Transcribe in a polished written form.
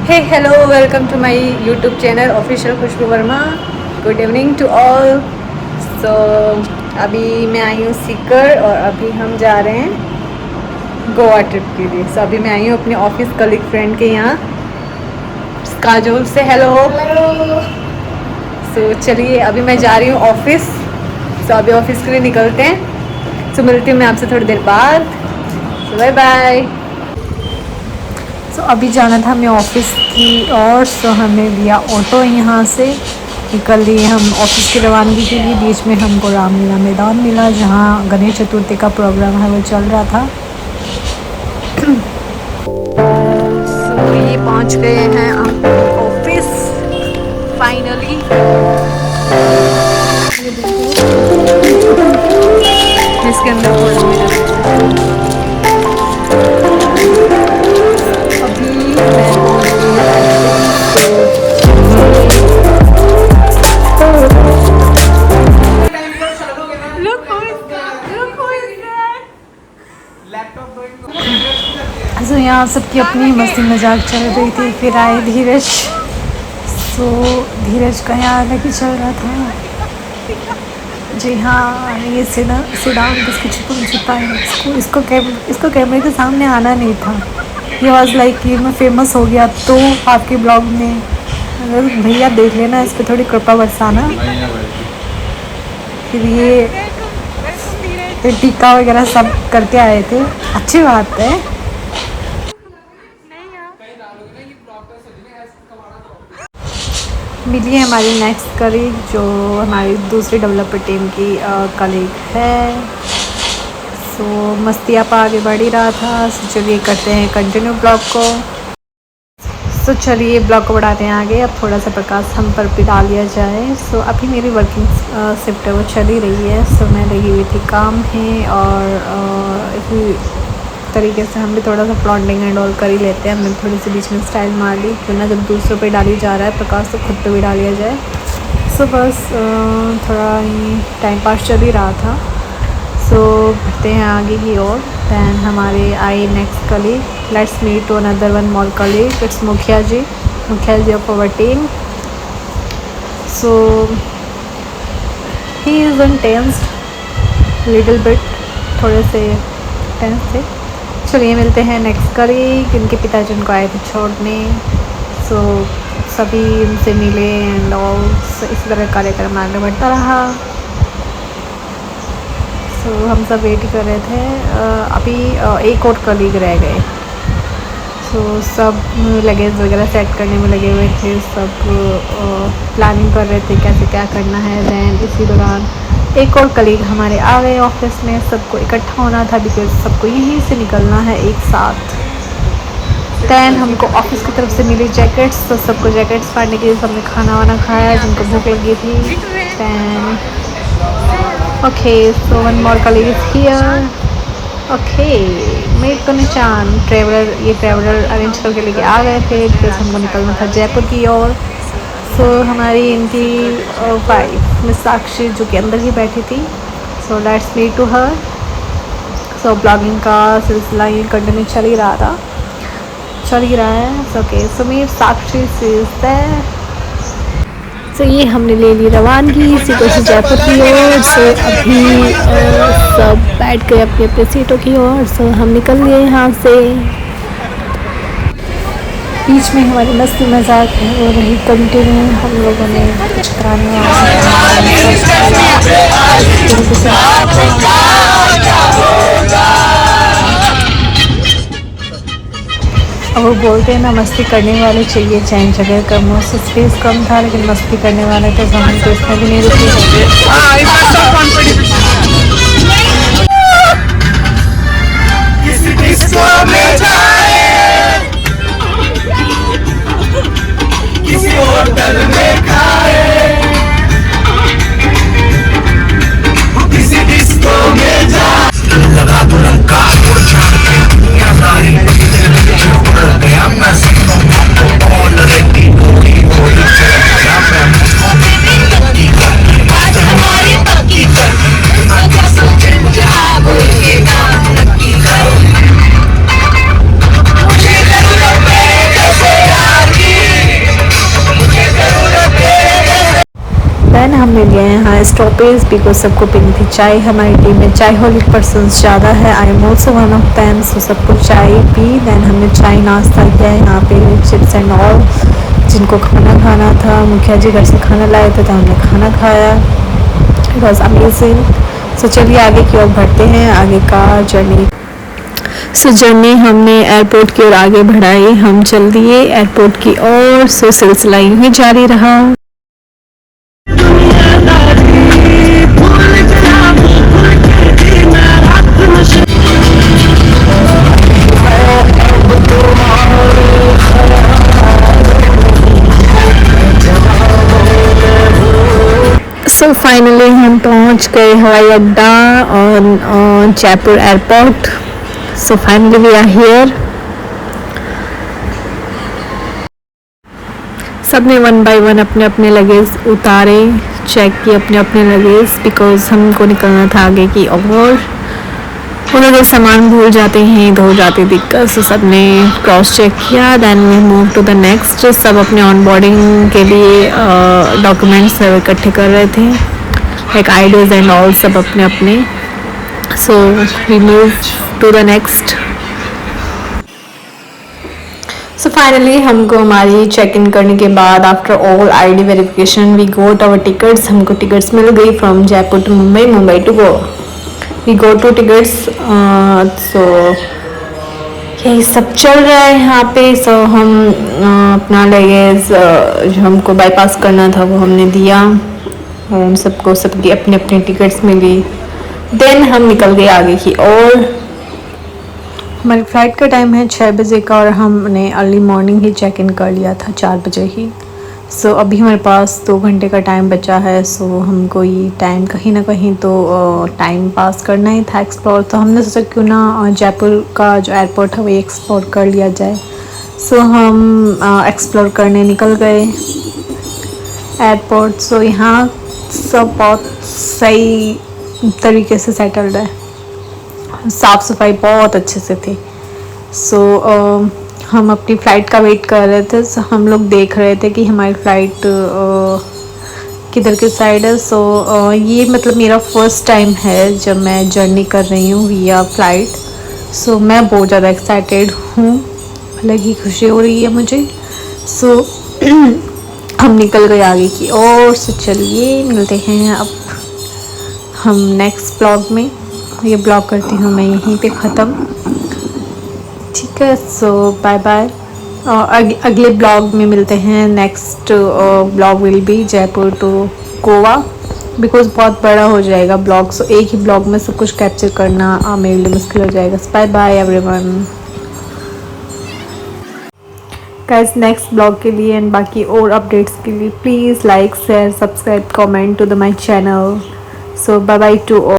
Hey, hello, welcome to my YouTube channel Official Khushboo Verma. Good evening to all. So अभी मैं आई हूँ सीकर और अभी हम जा रहे हैं गोवा ट्रिप के लिए. सो अभी मैं आई हूँ अपने ऑफिस कलीग फ्रेंड के यहाँ. काजोल से हेलो. सो चलिए अभी मैं जा रही हूँ ऑफिस. सो अभी ऑफिस के लिए निकलते हैं. सो मिलती हूँ मैं आपसे थोड़ी देर बाद. सो बाय बाय. सो अभी जाना था हमें ऑफिस की और सो हमने लिया ऑटो यहाँ से निकल लिए हम ऑफिस की रवानगी के लिए. बीच में हमको रामलीला मैदान मिला जहाँ गणेश चतुर्थी का प्रोग्राम है वो चल रहा था. सो ये पहुँच गए हैं हम ऑफिस फाइनली. इसके अंदर थोड़ा मेरा तो यहाँ सबकी अपनी मस्ती मजाक चल रही थी. फिर आए धीरज. सो धीरज का यहाँ अलग ही चल रहा था. जी हाँ, ये सिडान किसकी छुपा है. इसको कैमरे के सामने आना नहीं था. ये वॉज लाइक कि मैं फेमस हो गया तो आपके ब्लॉग में अगर भैया देख लेना, इस पर थोड़ी कृपा बरसाना. फिर ये टीका वगैरह सब करके आए थे. अच्छी बात है. मिली है हमारी नेक्स्ट कलीग जो हमारी दूसरी डेवलपर टीम की कलीग है. सो मस्तियापा आगे बढ़ ही रहा था. सो चलिए करते हैं कंटिन्यू ब्लॉग को. सो चलिए ब्लॉग को बढ़ाते हैं आगे. अब थोड़ा सा प्रकाश हम पर भी डाल दिया जाए. सो अभी मेरी वर्किंग शिफ्ट है वो चल ही रही है. सो मैं लगी हुई थी काम है और इसी तरीके से हम भी थोड़ा सा फ्लॉन्टिंग एंड ऑल कर ही लेते हैं. हमने थोड़ी सी बीच में स्टाइल मार ली क्यों ना जब दूसरों पे डाली जा रहा है प्रकाश तो खुद पे भी डाल दिया जाए. सो बस थोड़ा ही टाइम पास चल ही रहा था. सो बढ़ते हैं आगे की ओर. दैन हमारे I next colleague. Let's meet to another one more colleague. It's Mukhiya ji of our team. So he is tensed little bit. थोड़े से टेंस थे. चलिए मिलते हैं नेक्स्ट कलीग. इनके पिताजी उनको आए थे छोड़ने. सो सभी उनसे मिले एंड ऑल. इसी तरह कार्यक्रम आगे बढ़ता रहा. सो हम सब वेट कर रहे थे. अभी एक और कलीग रह गए. सो सब लगेज वगैरह सेट करने में लगे हुए थे. सब प्लानिंग कर रहे थे कैसे क्या करना है. दैन इसी दौरान एक और कलीग हमारे आ गए ऑफिस में. सबको इकट्ठा होना था बिकॉज सबको यहीं से निकलना है एक साथ. दैन हमको ऑफिस की तरफ से मिली जैकेट्स. तो सबको जैकेट्स फाड़ने के लिए सबने खाना वाना खाया जिनको भूख लगी थी. Then okay so one more colleague is here. Okay मेरे को निशान ट्रैवलर अरेंज करके लेके आ गए थे बिकॉज हमको निकलना था जयपुर की ओर. सो हमारी इनकी वाइफ मिस साक्षी जो कि अंदर ही बैठी थी. So let's meet to her. So blogging का सिलसिला ये कंटिन्यू चल ही रहा है. So okay so meet Sakshi is there. So ये हमने ले ली रवानगी सीटों से जयपुर की ओर. सो अभी सब बैठ गए अपनी अपनी सीटों की ओर. सो हम निकल लिए यहाँ से. बीच में हमारी मस्ती मजाक हो रही कंटिन्यू. हम लोगों ने कुछ कराने अब वो बोलते हैं ना मस्ती करने वाले चाहिए चैन जगह कम हो. स्पेस कम था लेकिन मस्ती करने वाले थे तो हम तो इसमें भी नहीं रुके. देन हमने लिया है यहाँ स्टॉपेज बिकॉज सबको पीनी थी चाय। हमारी टीम में चाय हॉलिक पर्सनस ज़्यादा है, I am also one of them. So सबको चाय पी, देन हमने चाय नाश्ता किया है यहाँ पे, चिप्स एंड ऑल। जिनको खाना खाना था, मुखिया जी घर से खाना लाए थे तो हमने खाना खाया। It was amazing. सो चलिए आगे की ओर बढ़ते हैं, आगे का जर्नी। सो जर्नी हमने एयरपोर्ट की ओर आगे बढ़ाई, हम चल दिए एयरपोर्ट की ओर। सो सिलसिला यूं ही जारी रहा। सो फाइनली हम पहुंच गए हवाई अड्डा और Jaipur airport. So finally we are here. सबने वन बाय वन अपने अपने लगेज उतारे, चेक किए अपने अपने लगेज बिकॉज हमको निकलना था आगे की ओर। उधर सामान भूल जाते हैं, इधर हो जाती दिक्कत। सो सबने क्रॉस चेक किया, then we move to the next. सब अपने ऑन बोर्डिंग के लिए डॉक्यूमेंट्स इकट्ठे कर रहे थे, लाइक आईडीज एंड ऑल, सब अपने अपने। So we move to the next. So finally हमको हमारी चेक इन करने के बाद after all ID verification we got our tickets. हमको टिकट्स मिल गई from Jaipur to Mumbai, Mumbai to Goa. We go to tickets. So यही सब चल रहा है यहाँ पे। सो हम अपना लगेज जो हमको बाईपास करना था वो हमने दिया और उन सबको सबकी अपनी अपनी टिकट्स मिली। देन हम निकल गए आगे की ओर। हमारी फ़्लाइट का टाइम है 6 बजे का और हमने अर्ली मॉर्निंग ही चेक इन कर लिया था 4 बजे ही। सो अभी हमारे पास 2 घंटे का टाइम बचा है। सो हमको ये टाइम कहीं ना कहीं तो टाइम पास करना ही था, एक्सप्लोर। तो हमने सोचा क्यों ना जयपुर का जो एयरपोर्ट है वो एक्सप्लोर कर लिया जाए। सो हम एक्सप्लोर करने निकल गए एयरपोर्ट। सो यहाँ सब बहुत सही तरीके से सेटल्ड है, साफ़ सफाई बहुत अच्छे से थी। सो हम अपनी फ़्लाइट का वेट कर रहे थे। सो हम लोग देख रहे थे कि हमारी फ़्लाइट किधर की साइड है। सो ये मतलब मेरा फर्स्ट टाइम है जब मैं जर्नी कर रही हूँ विया फ़्लाइट। सो मैं बहुत ज़्यादा एक्साइटेड हूँ, अलग ही खुशी हो रही है मुझे। सो हम निकल गए आगे की ओर। सो चलिए मिलते हैं अब हम नेक्स्ट ब्लॉग में। ये ब्लॉग करती हूँ मैं यहीं पे ख़त्म, ठीक है। So bye bye. अगले ब्लॉग में मिलते हैं। Next blog will be Jaipur to Goa because बहुत बड़ा हो जाएगा ब्लॉग। सो एक ही ब्लॉग में सब कुछ कैप्चर करना मेरे लिए मुश्किल हो जाएगा। Bye bye everyone guys. Next blog के लिए एंड बाकी और अपडेट्स के लिए please like share subscribe comment to the my channel. So bye bye to all.